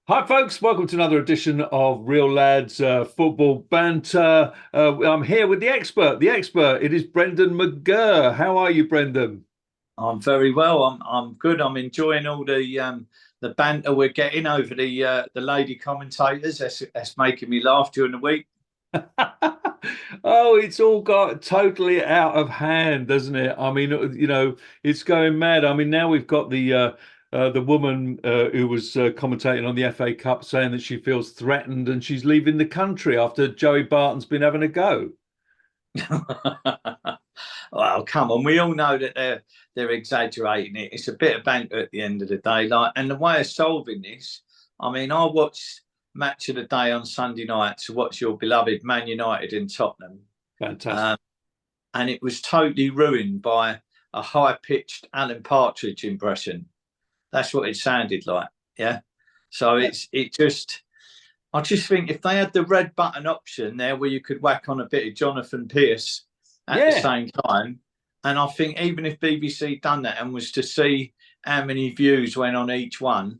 Hi, folks. Welcome to another edition of Real Lads Football Banter. I'm here with the expert. The expert, it is Brendan McGirr. How are you, Brendan? I'm very well. I'm good. I'm enjoying all the banter we're getting over the lady commentators. That's making me laugh during the week. Oh, it's all got totally out of hand, doesn't it? I mean, it's going mad. I mean, now we've got the woman who was commentating on the FA Cup saying that she feels threatened and she's leaving the country after Joey Barton's been having a go. Well, come on. We all know that they're exaggerating it. It's a bit of banter at the end of the day. And the way of solving this, I mean, I watched Match of the Day on Sunday night to watch your beloved Man United in Tottenham. Fantastic. Um, and it was totally ruined by a high-pitched Alan Partridge impression. That's what it sounded like. Yeah. So I just think if they had the red button option there where you could whack on a bit of Jonathan Pierce at the Yeah. same time, and I think even if BBC done that and was to see how many views went on each one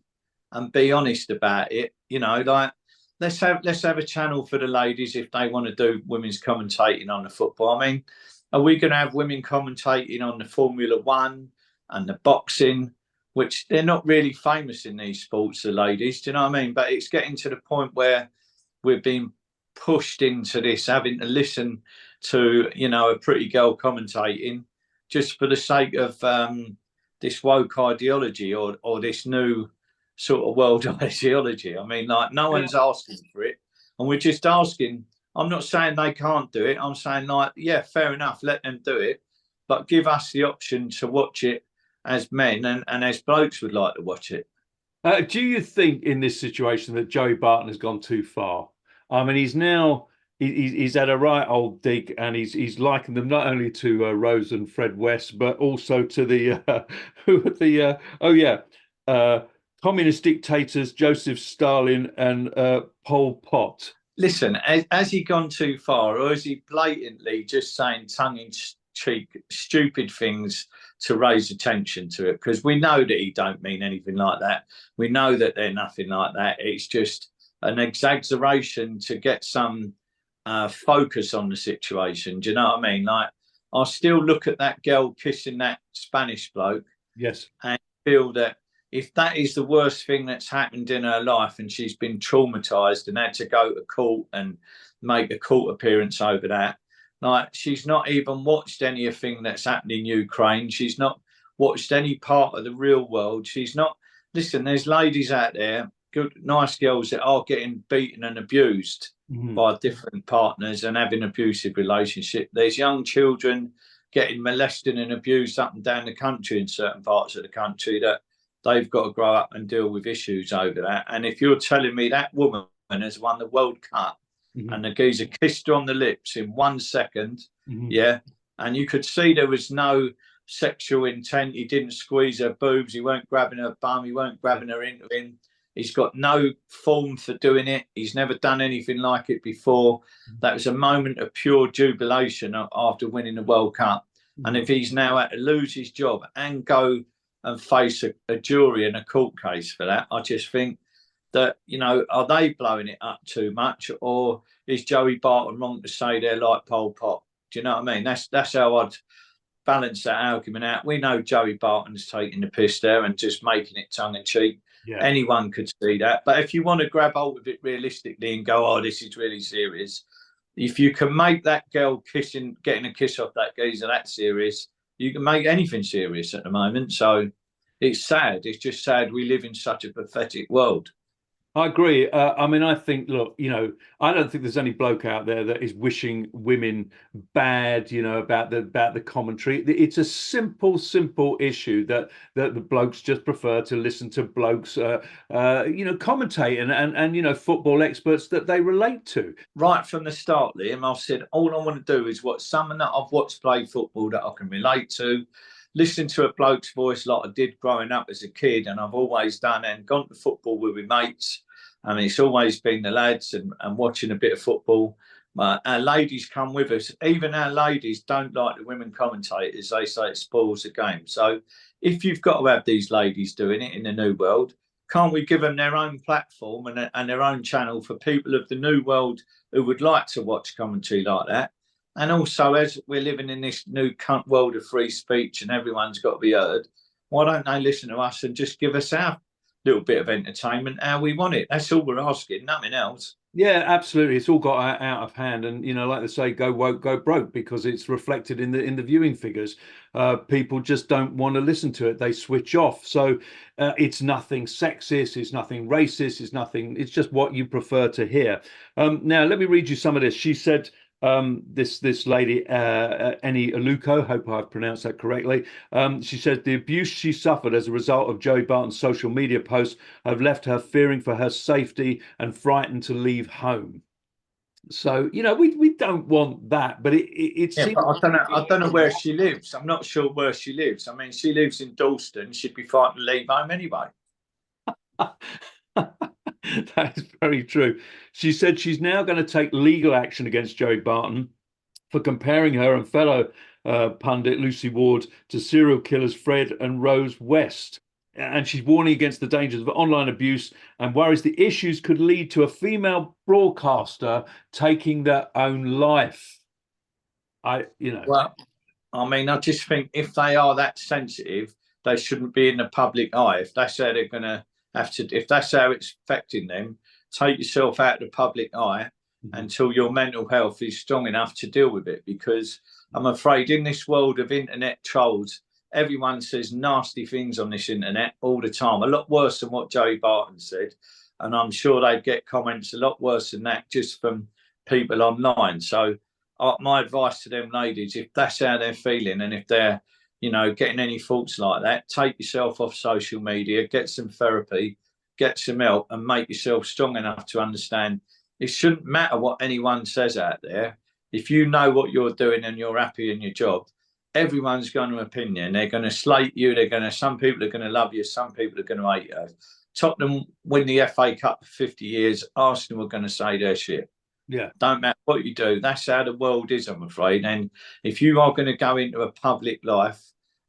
and be honest about it, like let's have a channel for the ladies if they want to do women's commentating on the football. I mean, are we going to have women commentating on the Formula One and the boxing, which they're not really famous in these sports, the ladies? Do you know what I mean? But it's getting to the point where we're being pushed into this, having to listen to a pretty girl commentating just for the sake of this woke ideology or this new sort of world ideology. I mean, like no one's asking for it, and we're just asking. I'm not saying they can't do it. I'm saying like, yeah, fair enough, let them do it, but give us the option to watch it as men and as blokes would like to watch it. Do you think in this situation that Joey Barton has gone too far? I mean, he's had a right old dig, and he's likened them not only to Rose and Fred West, but also to the who are the oh yeah, uh, communist dictators Joseph Stalin and Pol Pot. Listen, has he gone too far, or is he blatantly just saying tongue-in-cheek, stupid things to raise attention to it? Because we know that he don't mean anything like that. We know that they're nothing like that. It's just an exaggeration to get some focus on the situation. Do you know what I mean? Like, I still look at that girl kissing that Spanish bloke Yes. and feel that if that is the worst thing that's happened in her life and she's been traumatized and had to go to court and make a court appearance over that, like she's not even watched anything that's happened in Ukraine. She's not watched any part of the real world. She's not. Listen, there's ladies out there, good, nice girls that are getting beaten and abused Mhm. by different partners and having abusive relationship. There's young children getting molested and abused up and down the country in certain parts of the country that they've got to grow up and deal with issues over that. And if you're telling me that woman has won the World Cup Mhm. and the geezer kissed her on the lips in 1 second, Mhm. yeah, and you could see there was no sexual intent. He didn't squeeze her boobs. He weren't grabbing her bum. He weren't grabbing her into him. He's got no form for doing it. He's never done anything like it before. That was a moment of pure jubilation after winning the World Cup. And Mhm. if he's now had to lose his job and go and face a jury in a court case for that, I just think that, are they blowing it up too much, or is Joey Barton wrong to say they're like Pol Pot? Do you know what I mean? That's how I'd balance that argument out. We know Joey Barton's taking the piss there and just making it tongue in cheek. Yeah. Anyone could see that. But if you want to grab hold of it realistically and go, oh, this is really serious, if you can make that girl getting a kiss off that geezer that serious, you can make anything serious at the moment. So it's sad. It's just sad we live in such a pathetic world. I agree. I mean, I think, look, I don't think there's any bloke out there that is wishing women bad, about the commentary. It's a simple issue that the blokes just prefer to listen to blokes, commentate and football experts that they relate to. Right from the start, Liam, I've said all I want to do is watch someone that I've watched play football that I can relate to, listen to a bloke's voice like I did growing up as a kid, and I've always done, and gone to football with my mates. I mean, it's always been the lads and watching a bit of football. Our ladies come with us. Even our ladies don't like the women commentators. They say it spoils the game. So if you've got to have these ladies doing it in the new world, can't we give them their own platform and their own channel for people of the new world who would like to watch commentary like that? And also, as we're living in this new world of free speech and everyone's got to be heard, why don't they listen to us and just give us our little bit of entertainment how we want it? That's all we're asking, nothing else. Yeah, absolutely. It's all got out of hand, and like they say, go woke, go broke, because it's reflected in the viewing figures. People just don't want to listen to it; they switch off. So it's nothing sexist, it's nothing racist, it's nothing. It's just what you prefer to hear. Now, let me read you some of this. She said, this lady, Eni Aluko, hope I've pronounced that correctly. She said the abuse she suffered as a result of Joey Barton's social media posts have left her fearing for her safety and frightened to leave home. So we don't want that, but it Yeah, seems. but I don't know where she lives. I'm not sure where she lives. I mean, she lives in Dalston. She'd be frightened to leave home anyway. That is very true. She said she's now going to take legal action against Joey Barton for comparing her and fellow pundit Lucy Ward to serial killers Fred and Rose West. And she's warning against the dangers of online abuse and worries the issues could lead to a female broadcaster taking their own life. Well, I mean, I just think if they are that sensitive, they shouldn't be in the public eye. If that's how they're going to have to, if that's how it's affecting them, take yourself out of the public eye until your mental health is strong enough to deal with it. Because I'm afraid in this world of internet trolls, everyone says nasty things on this internet all the time, a lot worse than what Joey Barton said. And I'm sure they'd get comments a lot worse than that just from people online. So my advice to them ladies, if that's how they're feeling and if they're, getting any thoughts like that, take yourself off social media, get some therapy, get some help and make yourself strong enough to understand it shouldn't matter what anyone says out there. If you know what you're doing and you're happy in your job, everyone's got an opinion. They're going to slate you. Some people are going to love you. Some people are going to hate you. Tottenham win the FA Cup for 50 years. Arsenal are going to say their shit. Yeah. Don't matter what you do. That's how the world is, I'm afraid. And if you are going to go into a public life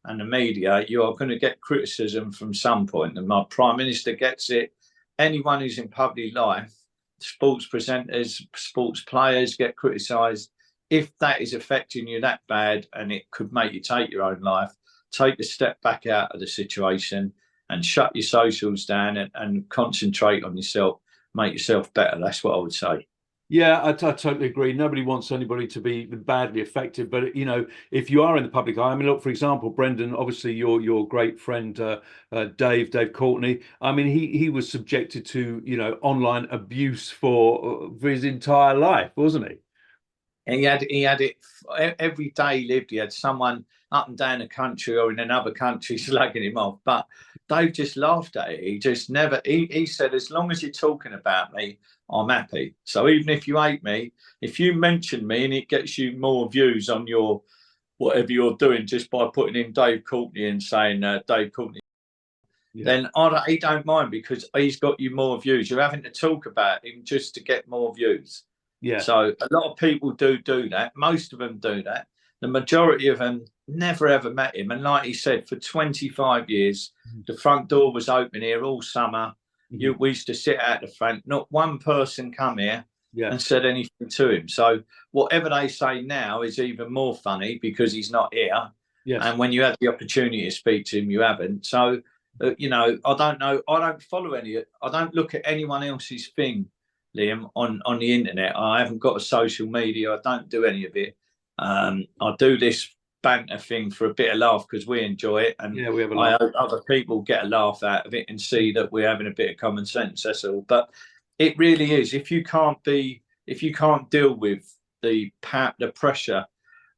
and the media, you are going to get criticism from some point. And my Prime Minister gets it. Anyone who's in public life, sports presenters, sports players get criticised. If that is affecting you that bad and it could make you take your own life, take a step back out of the situation and shut your socials down and concentrate on yourself, make yourself better. That's what I would say. Yeah, I totally agree. Nobody wants anybody to be badly affected, but if you are in the public eye, I mean, look, for example, Brendan, obviously your great friend Dave Courtney. I mean, he was subjected to online abuse for his entire life, wasn't he? And he had it every day he lived. He had someone up and down the country or in another country slagging him off. But Dave just laughed at it. He just never. He said, as long as you're talking about me, I'm happy. So even if you hate me, if you mention me and it gets you more views on your whatever you're doing just by putting in Dave Courtney and saying Dave Courtney, then he don't mind because he's got you more views. You're having to talk about him just to get more views. Yeah. So a lot of people do that. Most of them do that. The majority of them never ever met him. And like he said, for 25 years, the front door was open here all summer. We used to sit out the front. Not one person come here and said anything to him. So whatever they say now is even more funny because he's not here. Yes. And when you have the opportunity to speak to him, you haven't. So, I don't know. I don't follow I don't look at anyone else's thing, Liam, on the internet. I haven't got a social media. I don't do any of it. I do this banter thing for a bit of laugh because we enjoy it, and we have a laugh. I hope other people get a laugh out of it and see that we're having a bit of common sense. That's all. But it really is. If you can't deal with the pressure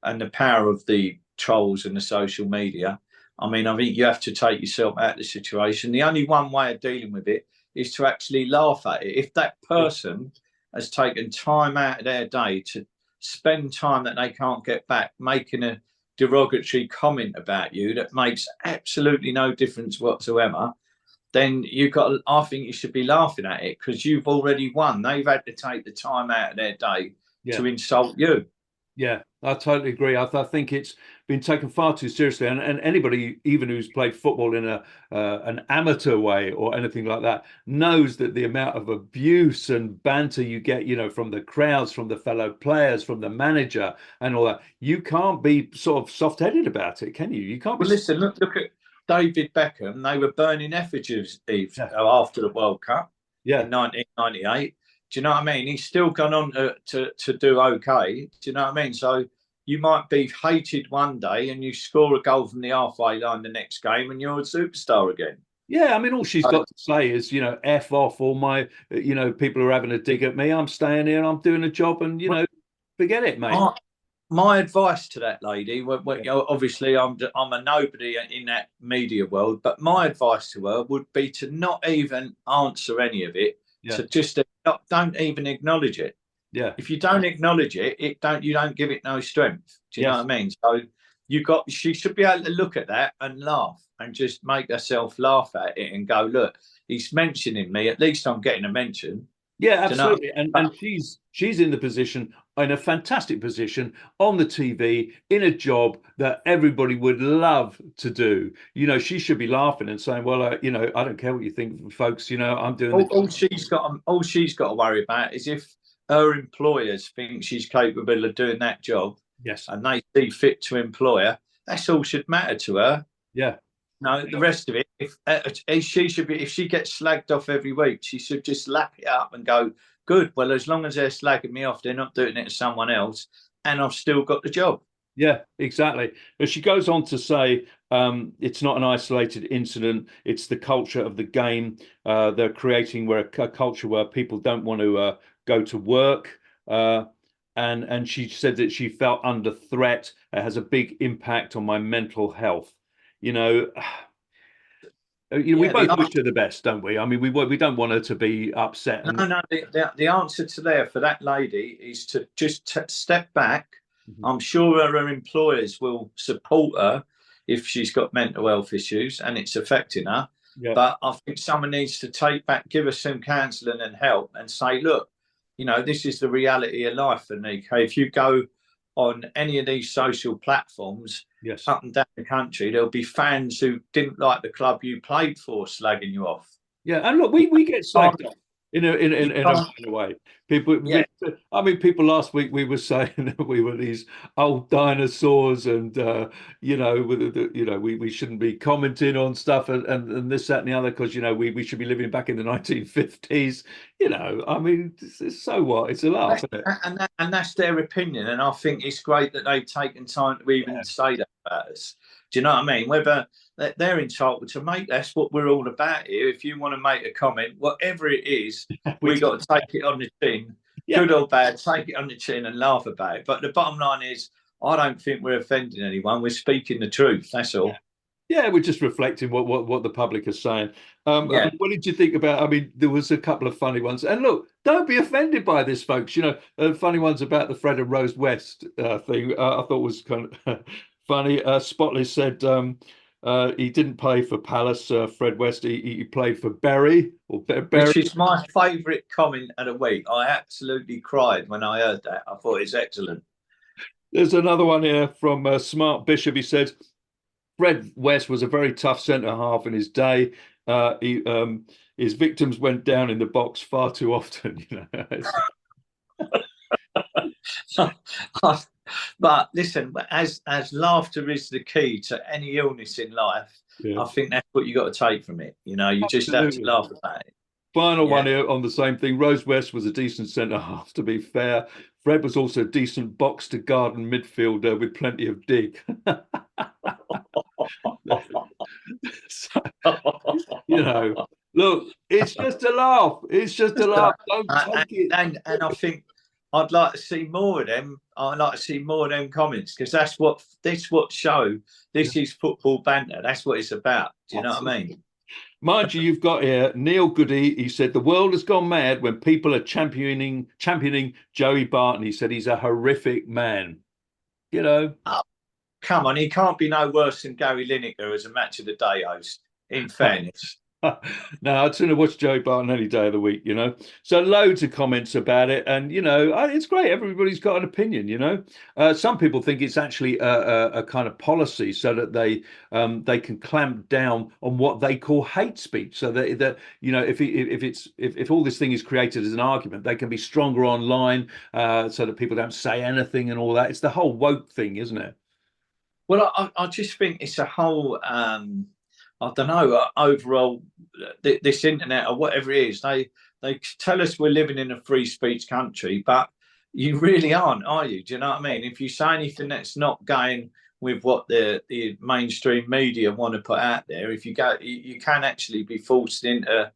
and the power of the trolls and the social media, I think you have to take yourself out of the situation. The only one way of dealing with it is to actually laugh at it. If that person has taken time out of their day to spend time that they can't get back, making a derogatory comment about you that makes absolutely no difference whatsoever, then I think you should be laughing at it because you've already won. They've had to take the time out of their day to insult you. Yeah, I totally agree. I think it's been taken far too seriously. And anybody, even who's played football in an amateur way or anything like that, knows that the amount of abuse and banter you get, from the crowds, from the fellow players, from the manager, and all that. You can't be sort of soft-headed about it, can you? You can't be. Well, listen, look at David Beckham. They were burning effigies after the World Cup in 1998. Do you know what I mean? He's still gone on to do okay. Do you know what I mean? So you might be hated one day and you score a goal from the halfway line the next game and you're a superstar again. Yeah, I mean, all she's got to say is, F off all my, people are having a dig at me. I'm staying here and I'm doing a job and, forget it, mate. My advice to that lady, obviously I'm a nobody in that media world, but my advice to her would be to not even answer any of it, to just don't even acknowledge it. Yeah. If you don't acknowledge it, you don't give it no strength. Do you know what I mean? So she should be able to look at that and laugh and just make herself laugh at it and go, look, he's mentioning me. At least I'm getting a mention. Yeah, absolutely. And she's in the position, in a fantastic position on the TV, in a job that everybody would love to do. She should be laughing and saying, well, I don't care what you think, folks, I'm doing all she's got to worry about is if her employers think she's capable of doing that job, and they see fit to employ her, that's all should matter to her. Yeah. No, the rest of it, if she gets slagged off every week, she should just lap it up and go, good. Well, as long as they're slagging me off, they're not doing it to someone else, and I've still got the job. Yeah, exactly. But she goes on to say it's not an isolated incident. It's the culture of the game. They're creating a culture where people don't want to go to work. And she said that she felt under threat. It has a big impact on my mental health. We both wish her the best, don't we? I mean, we don't want her to be upset. No. The answer to for that lady is to just step back. Mm-hmm. I'm sure her employers will support her if she's got mental health issues and it's affecting her. Yeah. But I think someone needs to give her some counselling and help and say, look, this is the reality of life, Anika. If you go on any of these social platforms up and down the country, there'll be fans who didn't like the club you played for slagging you off. Yeah, and look, we get slagged off in a way. People, people last week we were saying that we were these old dinosaurs, and we shouldn't be commenting on stuff and this, that, and the other because we should be living back in the 1950s. I mean, so what? It's a laugh, isn't it? And that's their opinion, and I think it's great that they've taken time to even say that about us. Do you know what I mean? Whether they're entitled to make, that's what we're all about here. If you want to make a comment, whatever it is, we got to take it on the chin, good or bad, take it on the chin and laugh about it. But the bottom line is, I don't think we're offending anyone. We're speaking the truth. That's all. Yeah, we're just reflecting what the public is saying. I mean, what did you think about? I mean, there was a couple of funny ones, and look, don't be offended by this, folks. Funny ones about the Fred and Rose West thing. I thought was kind of funny. Spotless said he didn't play for Palace. Fred West, he played for Bury, which is my favourite comment of the week. I absolutely cried when I heard that. I thought it's excellent. There's another one here from Smart Bishop. He said, Fred West was a very tough centre half in his day. His victims went down in the box far too often. But listen, as laughter is the key to any illness in life, I think that's what you got to take from it. You just have to laugh about it. Final one here on the same thing. Rose West was a decent centre half, to be fair. Fred was also a decent box to garden midfielder with plenty of dig. So, look, it's just a laugh. It's just a laugh. Don't take it. And I think I'd like to see more of them. I'd like to see more of them comments because that's what show. This is football banter. That's what it's about. Do you know what I mean? Mind you, you've got here Neil Goody. He said the world has gone mad when people are championing Joey Barton. He said he's a horrific man. Oh, come on, he can't be no worse than Gary Lineker as a match of the day host. In fairness, No, I'd sooner watch Joe Barton any day of the week, you know. So loads of comments about it, and it's great. Everybody's got an opinion, you know. Some people think it's actually a kind of policy so that they can clamp down on what they call hate speech, so that if all this thing is created as an argument, they can be stronger online, so that people don't say anything and all that. It's the whole woke thing, isn't it? Well, I just think it's a whole, I don't know, overall, this internet or whatever it is, they tell us we're living in a free speech country, but you really aren't, are you? Do you know what I mean? If you say anything that's not going with what the mainstream media want to put out there, if you go, you can actually be forced into,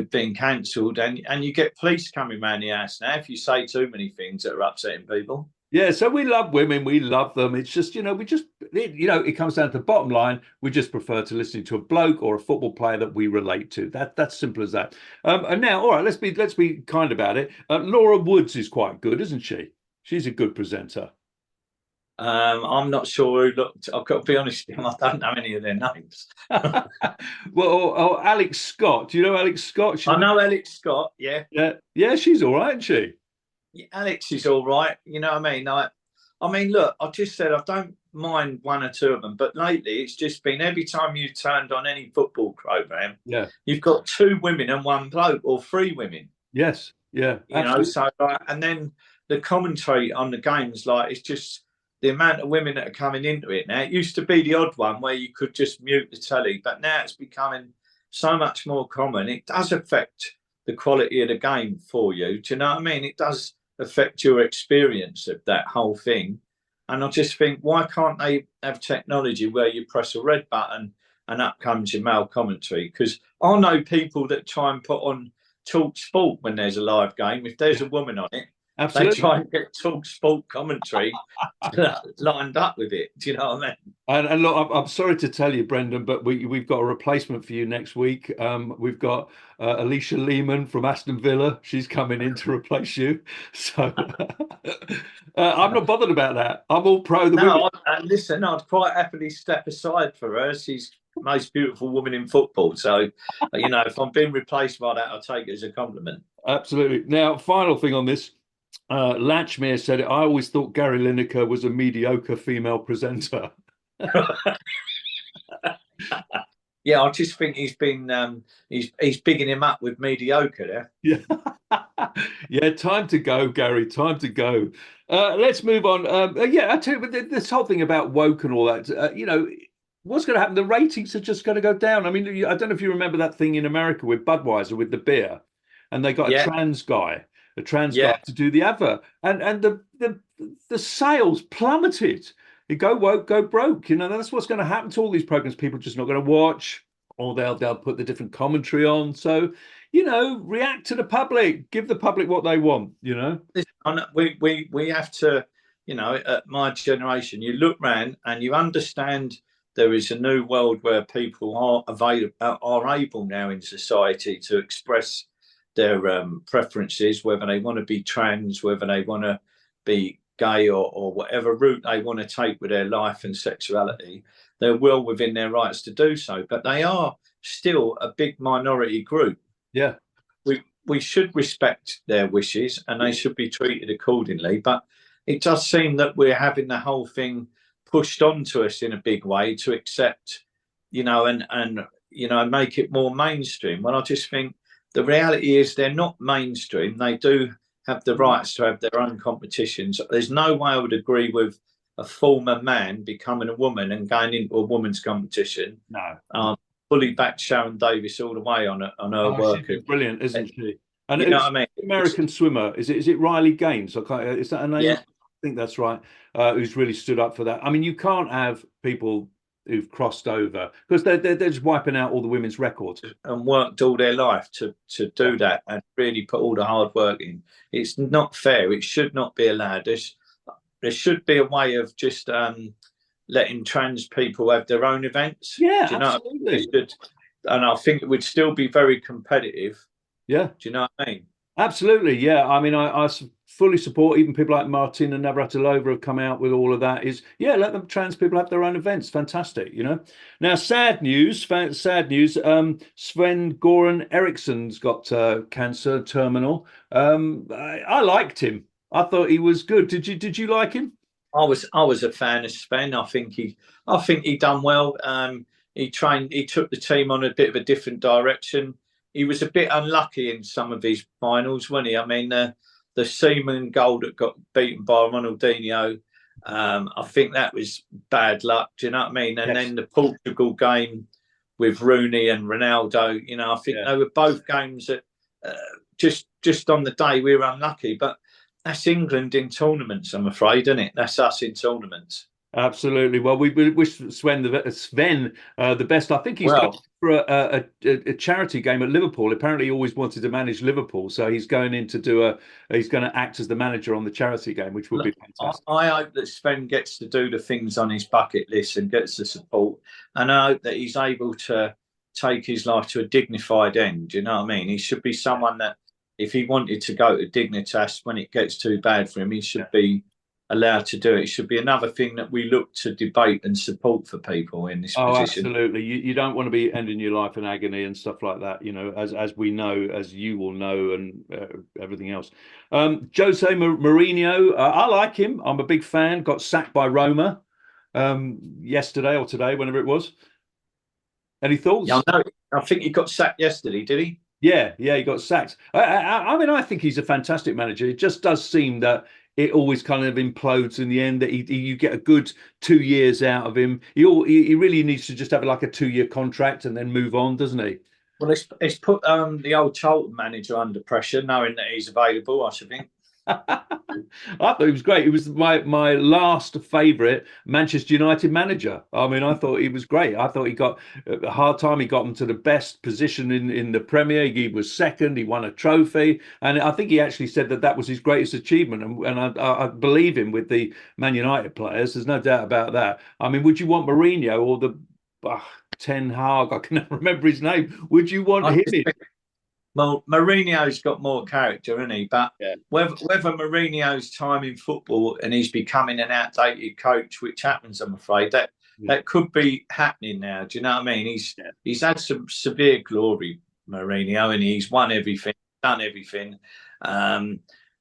being cancelled, and you get police coming around the house now if you say too many things that are upsetting people. Yeah, so we love women, we love them. It's just, it comes down to the bottom line. We just prefer to listen to a bloke or a football player that we relate to. That's simple as that. And now, all right, let's be kind about it. Laura Woods is quite good, isn't she? She's a good presenter. I'm not sure who looked. I've got to be honest with you, I don't know any of their names. Well, or Alex Scott. Do you know Alex Scott? I know Alex Scott. Yeah, yeah, she's all right, isn't she? Alex is all right. You know what I mean? I mean, look, I just said I don't mind one or two of them, but lately it's just been every time you turned on any football program, Yeah. you've got two women and one bloke, or three women. Yes. Yeah. You know, so and then the commentary on the games, like it's just the amount of women that are coming into it now. It used to be the odd one where you could just mute the telly, but now it's becoming so much more common. It does affect the quality of the game for you. Do you know what I mean? It does affect your experience of that whole thing. And I just think, why can't they have technology where you press a red button and up comes your male commentary? Because I know people that try and put on Talk Sport when there's a live game. If there's a woman on it, Absolutely. they try and get Talk Sport commentary lined up with it. Do you know what I mean? And look, I'm sorry to tell you, Brendan, but we've got a replacement for you next week. We've got Alicia Lehman from Aston Villa. She's coming in to replace you. So I'm not bothered about that. I'm all pro the women. Listen, I'd quite happily step aside for her. She's the most beautiful woman in football. So, if I'm being replaced by that, I'll take it as a compliment. Absolutely. Now, final thing on this. Latchmere said it. I always thought Gary Lineker was a mediocre female presenter. Yeah, I just think he's been he's bigging him up with mediocre there. Yeah, yeah. Time to go, Gary. Time to go. Let's move on. I tell you, this whole thing about woke and all that. What's going to happen? The ratings are just going to go down. I mean, I don't know if you remember that thing in America with Budweiser with the beer, and they got a trans guy to do the advert, and the sales plummeted. You go woke, go broke. That's what's going to happen to all these programs. People are just not going to watch, or they'll put the different commentary on. So, react to the public, give the public what they want. We have to, at my generation, you look round and you understand there is a new world where people are able now in society to express their preferences, whether they want to be trans, whether they want to be gay, or whatever route they want to take with their life and sexuality. They're well within their rights to do so, but they are still a big minority group. Yeah. We should respect their wishes and they should be treated accordingly. But it does seem that we're having the whole thing pushed onto us in a big way to accept, and make it more mainstream. Well, I just think the reality is they're not mainstream. They do have the rights to have their own competitions. There's no way I would agree with a former man becoming a woman and going into a woman's competition. No. Fully back Sharon Davis all the way on her work. She's brilliant, isn't she? And you know what I mean? American swimmer, is it Riley Gaines? Is that a name? Yeah. I think that's right. Who's really stood up for that. I mean, you can't have people who've crossed over because they're just wiping out all the women's records and worked all their life to do that and really put all the hard work in. It's not fair. It should not be allowed. There should be a way of just letting trans people have their own events. Yeah, absolutely. And I think it would still be very competitive. Yeah. Do you know what I mean? Absolutely, yeah. I mean, fully support even people like Martin and Navratilova have come out with all of that. Is yeah, let them trans people have their own events. Fantastic, you know. Now, sad news. Sad news. Sven Goran Eriksson's got cancer, terminal. I liked him. I thought he was good. Did you like him? I was a fan of Sven. I think he done well. He took the team on a bit of a different direction. He was a bit unlucky in some of his finals, wasn't he? I mean, the Seaman goal that got beaten by Ronaldinho, I think that was bad luck. Do you know what I mean? And Yes. then the Portugal game with Rooney and Ronaldo, I think Yeah. they were both games that just on the day we were unlucky. But that's England in tournaments, I'm afraid, isn't it? That's us in tournaments. Absolutely. Well, we wish Sven the best. I think he's going Well, for a charity game at Liverpool. Apparently, he always wanted to manage Liverpool, so he's going in to do a. He's going to act as the manager on the charity game, which would be fantastic. I hope that Sven gets to do the things on his bucket list and gets the support. And I hope that he's able to take his life to a dignified end. Do you know what I mean? He should be someone that, if he wanted to go to Dignitas when it gets too bad for him, he should be allowed to do it. It should be another thing that we look to debate and support for people in this Oh, position. absolutely. You don't want to be ending your life in agony and stuff like that, as we know, as you will know, and everything else. Jose Mourinho, I like him. I'm a big fan. Got sacked by Roma yesterday or today, whenever it was. Any Yeah, thoughts? I think he got sacked yesterday, did he? Yeah, he got sacked. I mean, I think he's a fantastic manager. It just does seem that it always kind of implodes in the end. That you get a good 2 years out of him. He really needs to just have like a 2 year contract and then move on, doesn't he? Well, it's put the old Charlton manager under pressure, knowing that he's available, I should think. I thought he was great. He was my last favourite Manchester United manager. I mean, I thought he was great. I thought he got a hard time. He got them to the best position in the Premier. He was second. He won a trophy, and I think he actually said that that was his greatest achievement. And I believe him with the Man United players. There's no doubt about that. I mean, would you want Mourinho or the Ten Hag? I can never remember his name. Would you want I him just in? think, well, Mourinho's got more character, isn't he? But Yeah. whether Mourinho's time in football and he's becoming an outdated coach, which happens, I'm afraid that could be happening now. Do you know what I mean? He's had some severe glory, Mourinho, and he's won everything, done everything.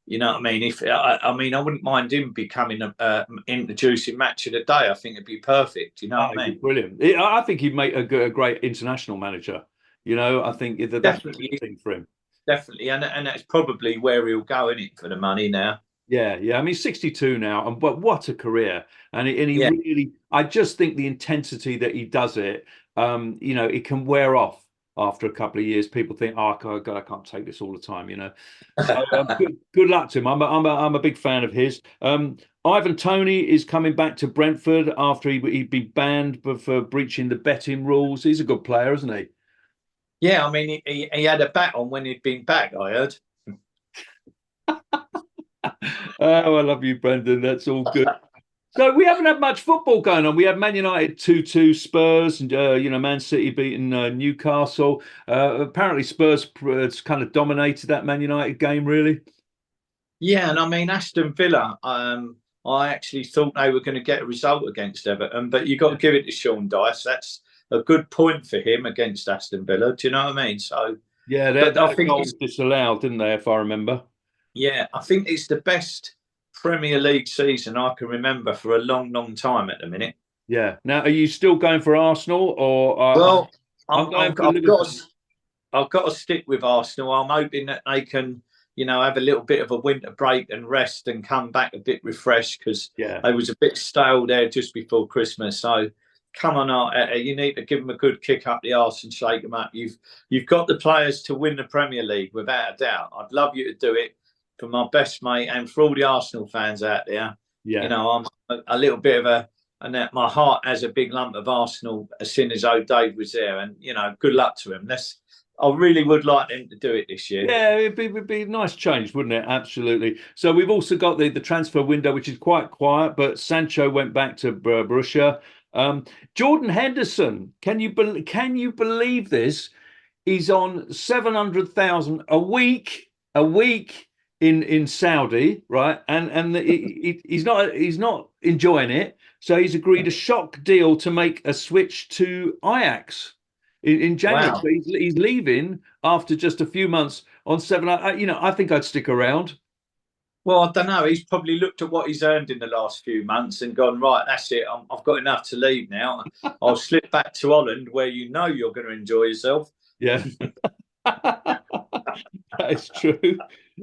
You know what I mean? I wouldn't mind him becoming introducing match of the day. I think it'd be perfect. You know Oh, what he'd I be mean? brilliant. I think he'd make a great international manager. I think that's the Definitely, thing for him. definitely, and that's probably where he'll go in it for the money now. Yeah. I mean, 62 now, and but what a career! And he Yeah, really, I just think the intensity that he does it, it can wear off after a couple of years. People think, oh God, I can't take this all the time. So good luck to him. I'm a big fan of his. Ivan Toney is coming back to Brentford after he'd been banned for breaching the betting rules. He's a good player, isn't he? yeah. I mean, he had a bat on when he'd been back. I heard. Oh, I love you, Brendan. That's all good. So we haven't had much football going on. We had Man United 2-2 Spurs, and Man City beating Newcastle. Apparently Spurs kind of dominated that Man United game, really. Yeah, and I mean Aston Villa. I actually thought they were going to get a result against Everton, but you got to give it to Sean Dyche. That's a good point for him against Aston Villa. Do you know what I mean? So, Yeah, they but had I a think goal it's disallowed, didn't they? If I remember. yeah, I think it's the best Premier League season I can remember for a long, long time at the minute. Yeah. Now, are you still going for Arsenal, or Well, I'm going for I've got Liverpool? to, I've got to stick with Arsenal. I'm hoping that they can, have a little bit of a winter break and rest and come back a bit refreshed because Yeah. they was a bit stale there just before Christmas. So come on, you need to give them a good kick up the arse and shake them up. You've got the players to win the Premier League without a doubt. I'd love you to do it for my best mate and for all the Arsenal fans out there. Yeah. I'm a little bit of a and that my heart has a big lump of Arsenal as soon as O'Dave was there. And good luck to him. I really would like them to do it this year. Yeah, it'd be a nice change, wouldn't it? Absolutely. So we've also got the transfer window, which is quite quiet, but Sancho went back to Borussia. Um, Jordan Henderson, can you believe this? He's on 700,000 a week. a week in Saudi, right? And he's not enjoying it. So he's agreed a shock deal to make a switch to Ajax in January. Wow. So he's leaving after just a few months on seven. I think I'd stick around. Well, I don't know. He's probably looked at what he's earned in the last few months and gone, right, that's it. I've got enough to leave now. I'll slip back to Holland where you know you're going to enjoy yourself. Yeah, that is true.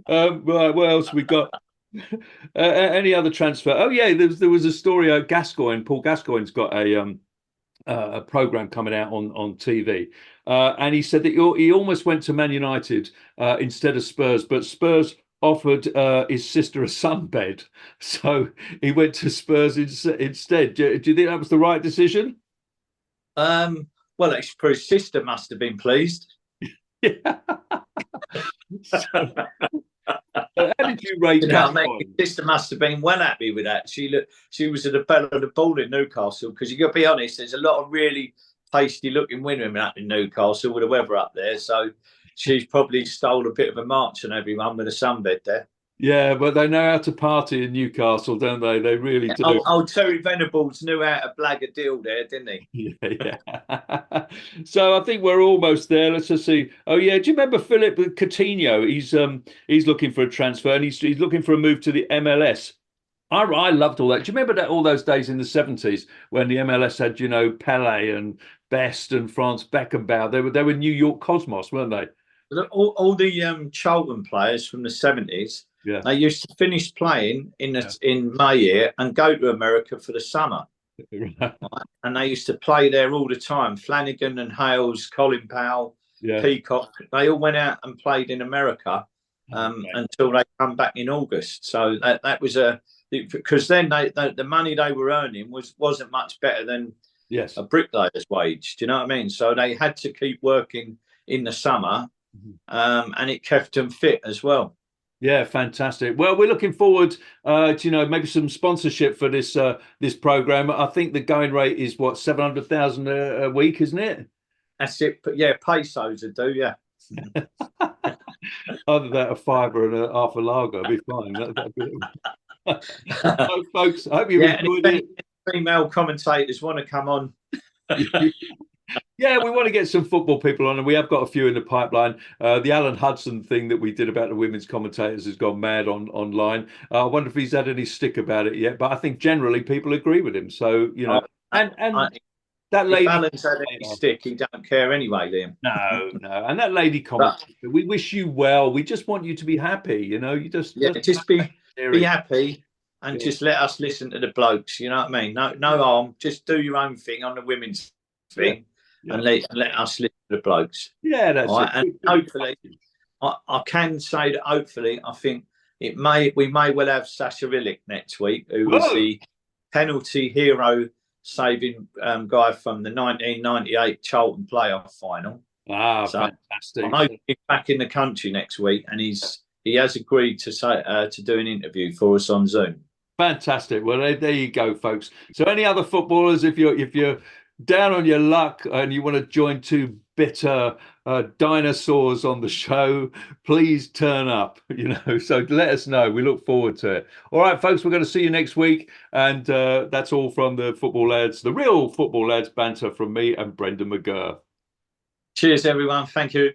Right, what else we got? Any other transfer? Oh yeah, there was a story. Gascoigne, Paul Gascoigne's got a program coming out on TV, and he said that he almost went to Man United instead of Spurs, but Spurs offered his sister a sunbed, so he went to Spurs instead. Do you think that was the right decision? Well, his sister must have been pleased. Yeah. So, how did you rate Gascoigne? His sister must have been well happy with that. She was at the bell of the ball in Newcastle, because you got to be honest, there's a lot of really tasty looking women up in Newcastle with the weather up there. So she's probably stole a bit of a march on everyone with a sunbed there. Yeah, but they know how to party in Newcastle, don't they? They really do. Old Terry Venables knew how to blag a deal there, didn't he? Yeah. So I think we're almost there. Let's just see. Oh yeah, do you remember Philip Coutinho? He's looking for a transfer, and he's looking for a move to the MLS. I loved all that. Do you remember that all those days in the 70s when the MLS had, Pele and Best and Franz Beckenbauer? They were New York Cosmos, weren't they? All the Charlton players from the 70s, Yeah. they used to finish playing in May here and go to America for the summer. And they used to play there all the time. Flanagan and Hales, Colin Powell, Peacock, they all went out and played in America until they come back in August. So that was because then the money they were earning wasn't much better than a bricklayer's wage. Do you know what I mean? So they had to keep working in the summer, and it kept them fit as well. Yeah, fantastic. Well, we're looking forward to maybe some sponsorship for this program. I think the going rate is what, 700,000 a week, isn't it? That's it. But yeah, pesos would do. Yeah. Other than a fiver and half a lager, it'd be fine. That'd be so, folks, I hope you enjoyed it. Female commentators want to come on. Yeah, we want to get some football people on, and we have got a few in the pipeline. The Alan Hudson thing that we did about the women's commentators has gone mad online. I wonder if he's had any stick about it yet, but I think generally people agree with him. So, that lady. If Alan's had any stick, he don't care anyway, Liam. No. And that lady commentator, we wish you well. We just want you to be happy, you just be happy. And just let us listen to the blokes, you know what I mean? No harm. Just do your own thing on the women's thing, and let us listen to the blokes. Yeah, that's it. And hopefully, I can say that hopefully, I think we may well have Sasha Illich next week, who was the penalty hero saving guy from the 1998 Charlton playoff final. Ah, so fantastic! I hope he's back in the country next week, and he has agreed to do an interview for us on Zoom. Fantastic. Well, there you go, folks. So, any other footballers, if you're down on your luck and you want to join two bitter dinosaurs on the show, please turn up. So let us know. We look forward to it. All right, folks. We're going to see you next week, and that's all from the football lads, the real football lads banter from me and Brendan McGirr. Cheers, everyone. Thank you.